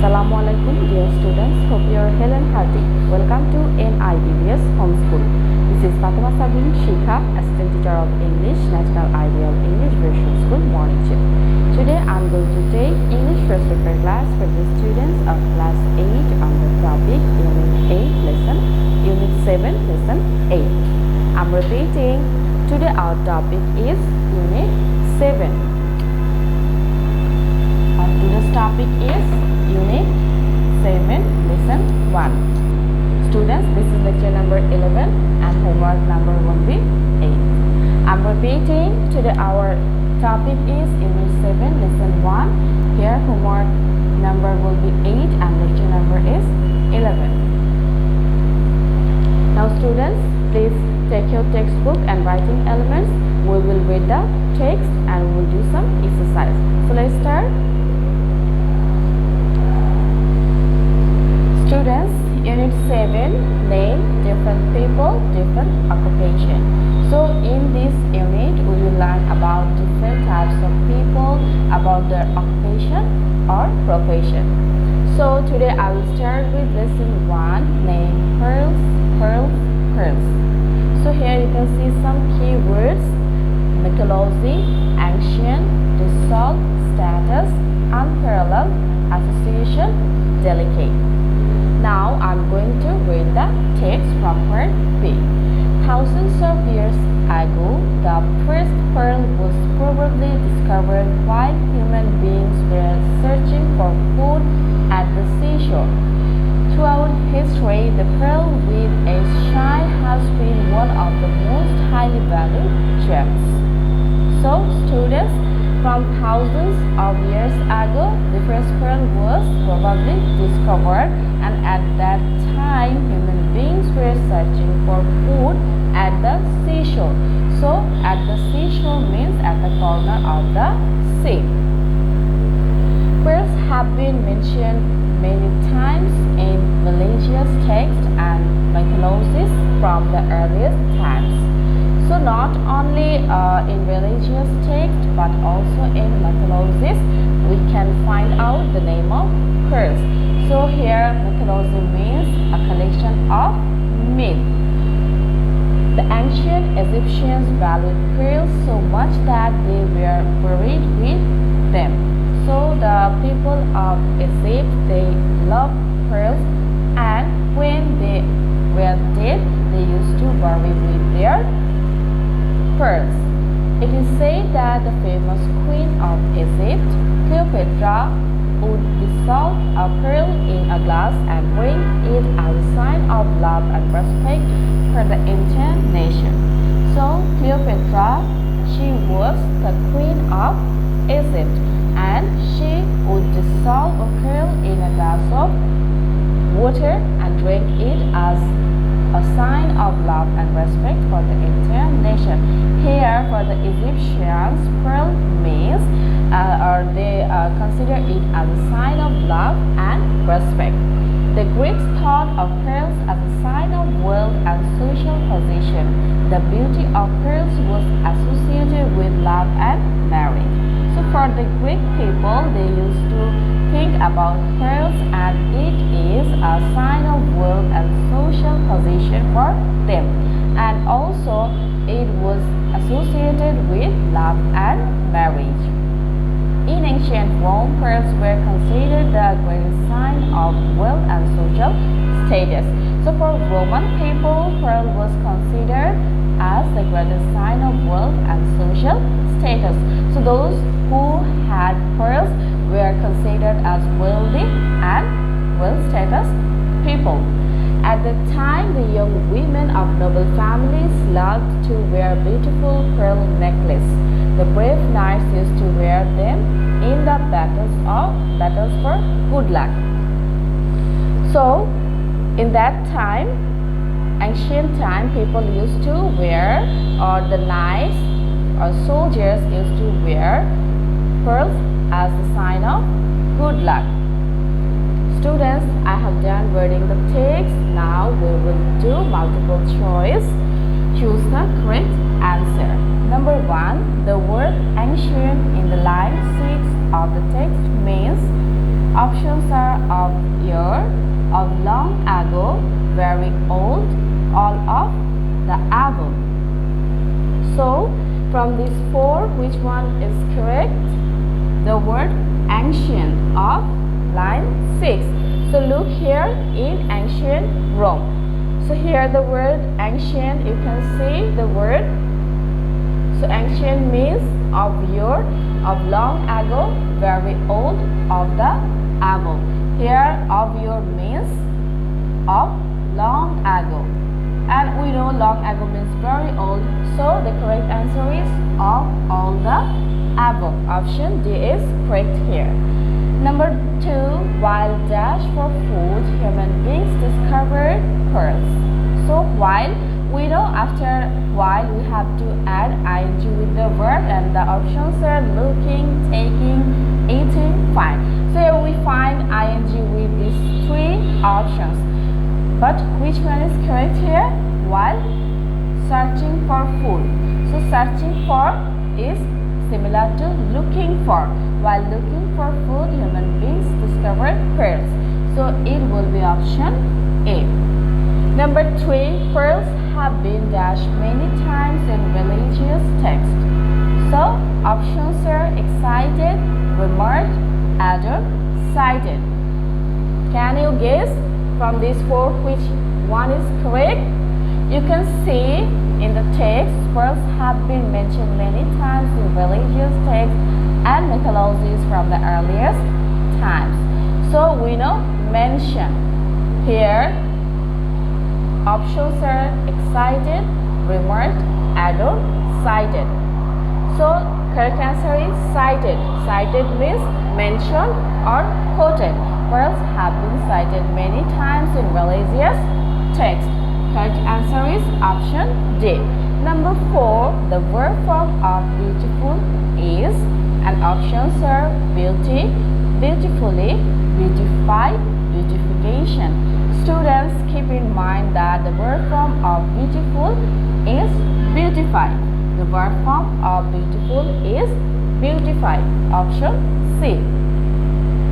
Assalamualaikum dear students, hope you are well and healthy. Welcome to NIDBS Homeschool. This is Fatema Sabrin, Assistant Teacher of English, National Ideal English Version School, Morning Shift. Today I am going to take English first paper class for the students of class 8 on the topic Unit 7 Lesson 8. I am repeating, today our topic is Unit 7. Today's topic is Unit 7, Lesson 1. Students, this is lecture number 11 and homework number will be 8. I'm repeating, today our topic is Unit 7, Lesson 1. Here homework number will be 8 and lecture number is 11. Now students, please take your textbook and writing elements. We will read the text and we will do some exercise. So let's start. Students, Unit 7, name different people, different occupation. So in this unit, we will learn about different types of people, about their occupation or profession. So today I will start with lesson 1, name pearls, pearls, pearls. So here you can see some keywords: mythology, ancient, dissolved, status, unparalleled, association, delicate. Now I'm going to read the text from part B. Thousands of years ago, the first pearl was probably discovered while human beings were searching for food at the seashore. Throughout history, the pearl with a shine has been one of the most highly valued gems. So, students, from thousands of years ago, the first pearl was probably discovered, and at that time, human beings were searching for food at the seashore. So, at the seashore means at the corner of the sea. Pearls have been mentioned many times in religious texts and mythologies from the earliest times. So not only in religious texts but also in mythologies we can find out the name of pearls. So here mythology means a collection of myths. The ancient Egyptians valued pearls so much that they were buried with them. So the people of Egypt, they loved pearls, and when they were dead they used to bury with their pearls. It is said that the famous queen of Egypt, Cleopatra, would dissolve a pearl in a glass and bring it as a sign of love and respect for the entire nation. So Cleopatra, she was the queen of Egypt, and she would dissolve a pearl in a glass of water and drink it as a sign of love and respect for the entire nation. Here, for the Egyptians, pearl means, or they consider it as a sign of love and respect. The Greeks thought of pearls as a sign of wealth and social position. The beauty of pearls was associated with love and marriage. So for the Greek people, they used to think about pearls, and it is a sign of wealth and social position for them. And also, it was associated with love and marriage. In ancient Rome, pearls were considered the greatest sign of wealth and social status. So for Roman people, pearl was considered as the greatest sign of wealth and social status. So those who had pearls were considered as wealthy and well-status people. At the time, the young women of noble families loved to wear beautiful pearl necklaces. The brave knights used to wear them in the battles for good luck. So, in that time, ancient time, people used to wear, or the knights or soldiers used to wear pearls as a sign of good luck. Students, I have done reading the text. Now we will do multiple choice. Choose the correct answer. Number 1, the word ancient in the line 6 of the text means Options are of year, of long ago, very old, all of the above. So, from these four, which one is correct? The word ancient of line 6. So look here in ancient Rome. So here the word ancient, you can see the word. So ancient means of year, of long ago, very old, of the above. Here of year means of long ago. And we know long ago means very old. So the correct answer is of all the above. Option D is correct here. Number 2, while dash for food, human beings discovered pearls. So while, we know after while we have to add ing with the verb, and the options are looking, taking, eating, find. So here we find ing with these three options. But which one is correct here? While searching for food. So searching for is similar to looking for. While looking for food, human beings discovered pearls. So it will be option A. Number 3, pearls have been dashed many times in religious texts. So options are excited, remarked, added, cited. Can you guess from these four which one is correct? You can see in the text, pearls have been mentioned many times in religious texts and mythologies from the earliest times. So we know mention. Here options are excited, remarked, added, cited. So correct answer is cited. Cited means mentioned or quoted. Pearls have been cited many times in religious texts. Correct answer is option D. Number 4, the verb form of beautiful is, and options are beauty, beautifully, beautify, beautification. Students, keep in mind that the verb form of beautiful is beautify. The verb form of beautiful is beautify. Option C.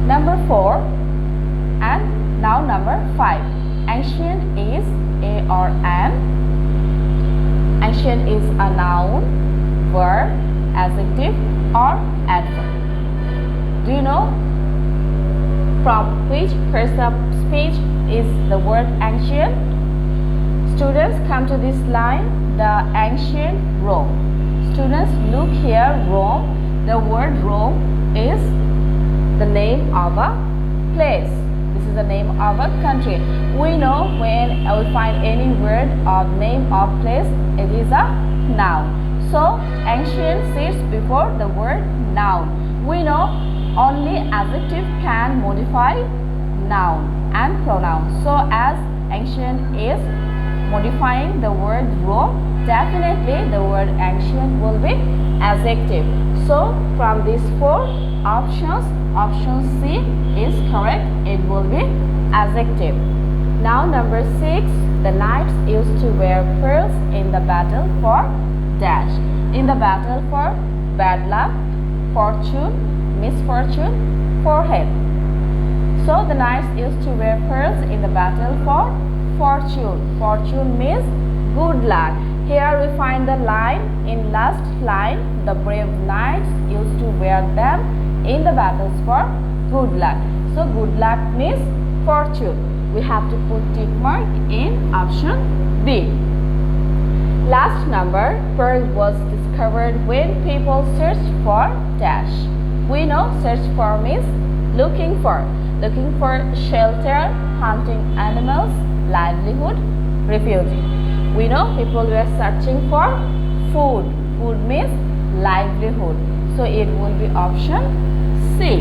Number 4, and now number 5. Ancient is a or an. Ancient is a noun, verb, adjective or adverb. Do you know from which person of speech is the word ancient? Students, come to this line, the ancient Rome. Students, look here, Rome. The word Rome is the name of a place. This is the name of a country. We know when we find any word or name of place, it is a noun. So ancient sits before the word noun. We know only adjective can modify noun and pronoun. So as ancient is modifying the word Rome, definitely the word ancient will be adjective. So from these four options, option C is correct. It will be adjective. Now number 6, the knights used to wear pearls in the battle for dash. In the battle for bad luck, fortune, misfortune, forehead. So the knights used to wear pearls in the battle for fortune. Fortune means good luck. Here we find the line in last line. The brave knights used to wear them in the battles for good luck. So good luck means fortune. We have to put tick mark in option B. Last number, pearl was discovered when people searched for dash. We know search for means looking for shelter, hunting animals, livelihood, refugee. We know people were searching for food. Food means livelihood. So it will be option C.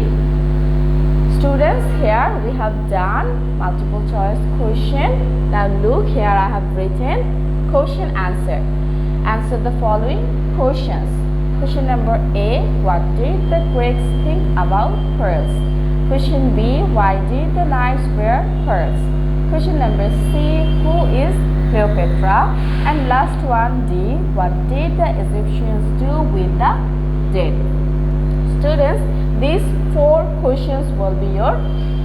Students, here we have done multiple choice question. Now look, here I have written question answer. Answer the following questions. Question number A, what did the Greeks think about pearls? Question B, why did the knights wear pearls? Question number C, who is Cleopatra? And last one, D, what did the Egyptians do with the dead? Students, These 4 questions will be your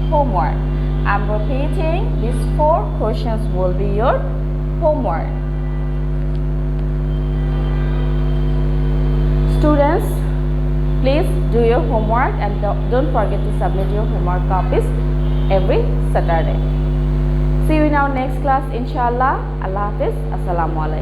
homework. I'm repeating, these 4 questions will be your homework. Students, please do your homework and don't forget to submit your homework copies every Saturday. See you in our next class, inshallah. Allah Hafiz. Assalamu alaikum.